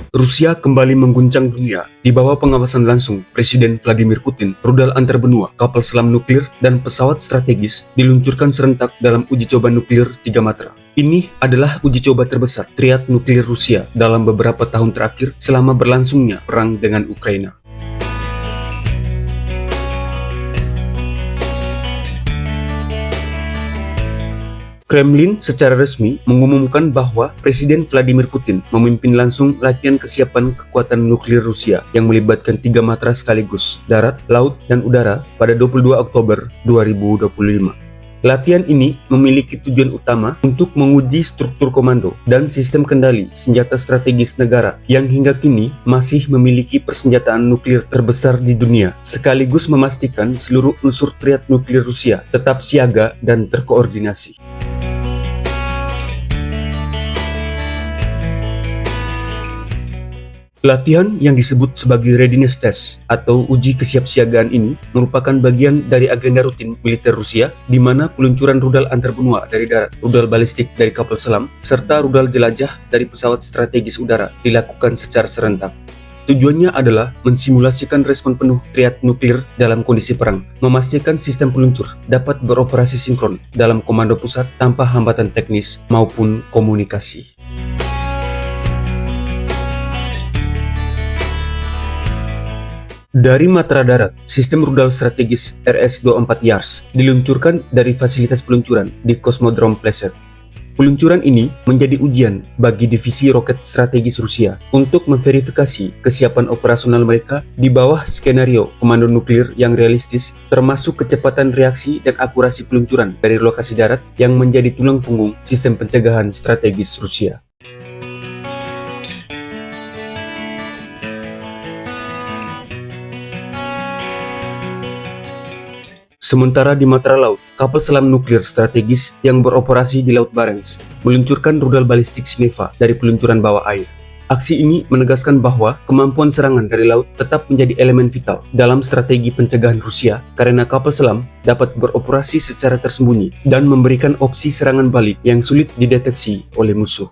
Rusia kembali mengguncang dunia di bawah pengawasan langsung Presiden Vladimir Putin. Rudal antarbenua, kapal selam nuklir, dan pesawat strategis diluncurkan serentak dalam uji coba nuklir 3 matra. Ini adalah uji coba terbesar triad nuklir Rusia dalam beberapa tahun terakhir selama berlangsungnya perang dengan Ukraina. Kremlin secara resmi mengumumkan bahwa Presiden Vladimir Putin memimpin langsung latihan kesiapan kekuatan nuklir Rusia yang melibatkan 3 matra sekaligus, darat, laut, dan udara pada 22 Oktober 2025. Latihan ini memiliki tujuan utama untuk menguji struktur komando dan sistem kendali senjata strategis negara yang hingga kini masih memiliki persenjataan nuklir terbesar di dunia, sekaligus memastikan seluruh unsur triad nuklir Rusia tetap siaga dan terkoordinasi. Latihan yang disebut sebagai Readiness Test atau uji kesiapsiagaan ini merupakan bagian dari agenda rutin militer Rusia di mana peluncuran rudal antarbenua dari darat, rudal balistik dari kapal selam, serta rudal jelajah dari pesawat strategis udara dilakukan secara serentak. Tujuannya adalah mensimulasikan respon penuh triad nuklir dalam kondisi perang, memastikan sistem peluncur dapat beroperasi sinkron dalam komando pusat tanpa hambatan teknis maupun komunikasi. Dari matra darat, sistem rudal strategis RS-24 Yars diluncurkan dari fasilitas peluncuran di Kosmodrom Plesetsk. Peluncuran ini menjadi ujian bagi divisi roket strategis Rusia untuk memverifikasi kesiapan operasional mereka di bawah skenario komando nuklir yang realistis, termasuk kecepatan reaksi dan akurasi peluncuran dari lokasi darat yang menjadi tulang punggung sistem pencegahan strategis Rusia. Sementara di matra laut, kapal selam nuklir strategis yang beroperasi di Laut Barents meluncurkan rudal balistik Sineva dari peluncuran bawah air. Aksi ini menegaskan bahwa kemampuan serangan dari laut tetap menjadi elemen vital dalam strategi pencegahan Rusia karena kapal selam dapat beroperasi secara tersembunyi dan memberikan opsi serangan balik yang sulit dideteksi oleh musuh.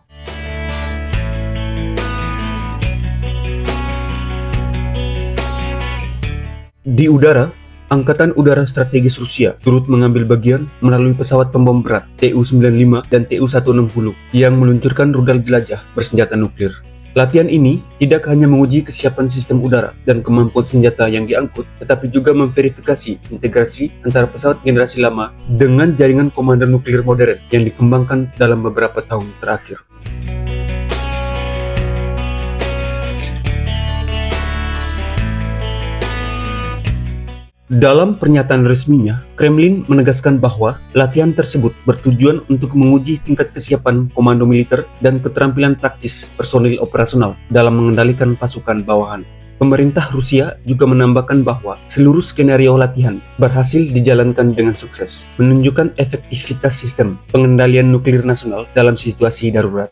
Di udara, Angkatan Udara Strategis Rusia turut mengambil bagian melalui pesawat pembom berat Tu-95 dan Tu-160 yang meluncurkan rudal jelajah bersenjata nuklir. Latihan ini tidak hanya menguji kesiapan sistem udara dan kemampuan senjata yang diangkut, tetapi juga memverifikasi integrasi antara pesawat generasi lama dengan jaringan komando nuklir modern yang dikembangkan dalam beberapa tahun terakhir. Dalam pernyataan resminya, Kremlin menegaskan bahwa latihan tersebut bertujuan untuk menguji tingkat kesiapan komando militer dan keterampilan praktis personil operasional dalam mengendalikan pasukan bawahan. Pemerintah Rusia juga menambahkan bahwa seluruh skenario latihan berhasil dijalankan dengan sukses, menunjukkan efektivitas sistem pengendalian nuklir nasional dalam situasi darurat.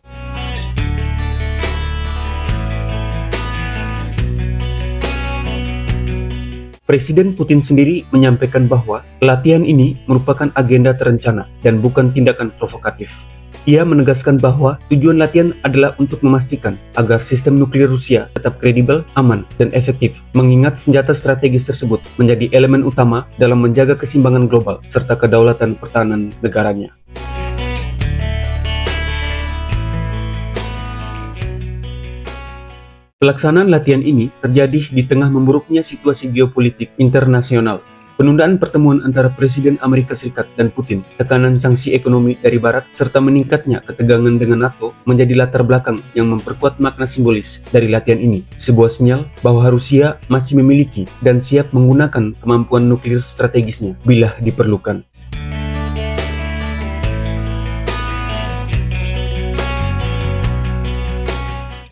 Presiden Putin sendiri menyampaikan bahwa latihan ini merupakan agenda terencana dan bukan tindakan provokatif. Ia menegaskan bahwa tujuan latihan adalah untuk memastikan agar sistem nuklir Rusia tetap kredibel, aman, dan efektif, mengingat senjata strategis tersebut menjadi elemen utama dalam menjaga keseimbangan global serta kedaulatan pertahanan negaranya. Pelaksanaan latihan ini terjadi di tengah memburuknya situasi geopolitik internasional. Penundaan pertemuan antara Presiden Amerika Serikat dan Putin, tekanan sanksi ekonomi dari Barat, serta meningkatnya ketegangan dengan NATO menjadi latar belakang yang memperkuat makna simbolis dari latihan ini. Sebuah sinyal bahwa Rusia masih memiliki dan siap menggunakan kemampuan nuklir strategisnya bila diperlukan.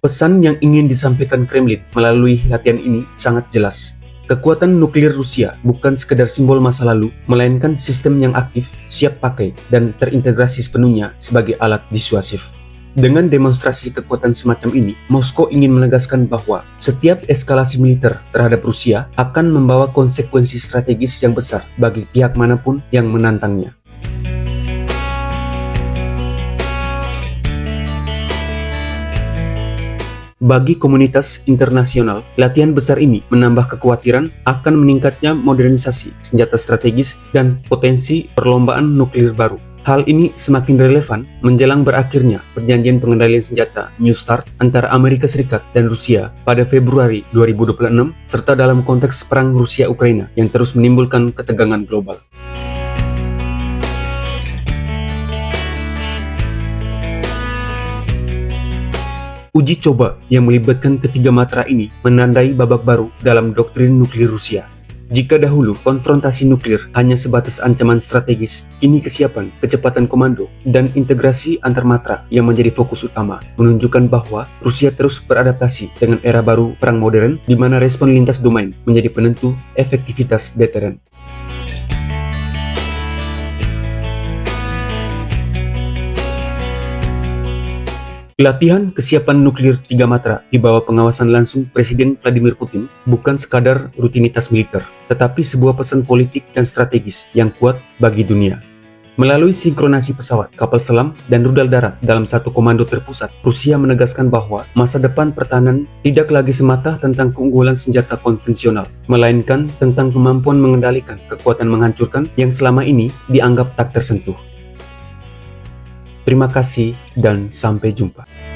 Pesan yang ingin disampaikan Kremlin melalui latihan ini sangat jelas. Kekuatan nuklir Rusia bukan sekedar simbol masa lalu, melainkan sistem yang aktif, siap pakai, dan terintegrasi sepenuhnya sebagai alat disuasif. Dengan demonstrasi kekuatan semacam ini, Moskow ingin menegaskan bahwa setiap eskalasi militer terhadap Rusia akan membawa konsekuensi strategis yang besar bagi pihak manapun yang menantangnya. Bagi komunitas internasional, latihan besar ini menambah kekhawatiran akan meningkatnya modernisasi senjata strategis dan potensi perlombaan nuklir baru. Hal ini semakin relevan menjelang berakhirnya perjanjian pengendalian senjata New START antara Amerika Serikat dan Rusia pada Februari 2026 serta dalam konteks perang Rusia-Ukraina yang terus menimbulkan ketegangan global. Uji coba yang melibatkan ketiga matra ini menandai babak baru dalam doktrin nuklir Rusia. Jika dahulu konfrontasi nuklir hanya sebatas ancaman strategis, kini kesiapan, kecepatan komando, dan integrasi antar matra yang menjadi fokus utama menunjukkan bahwa Rusia terus beradaptasi dengan era baru perang modern di mana respon lintas domain menjadi penentu efektivitas deteren. Latihan kesiapan nuklir 3 matra di bawah pengawasan langsung Presiden Vladimir Putin bukan sekadar rutinitas militer, tetapi sebuah pesan politik dan strategis yang kuat bagi dunia. Melalui sinkronasi pesawat, kapal selam, dan rudal darat dalam satu komando terpusat, Rusia menegaskan bahwa masa depan pertahanan tidak lagi semata tentang keunggulan senjata konvensional, melainkan tentang kemampuan mengendalikan kekuatan menghancurkan yang selama ini dianggap tak tersentuh. Terima kasih dan sampai jumpa.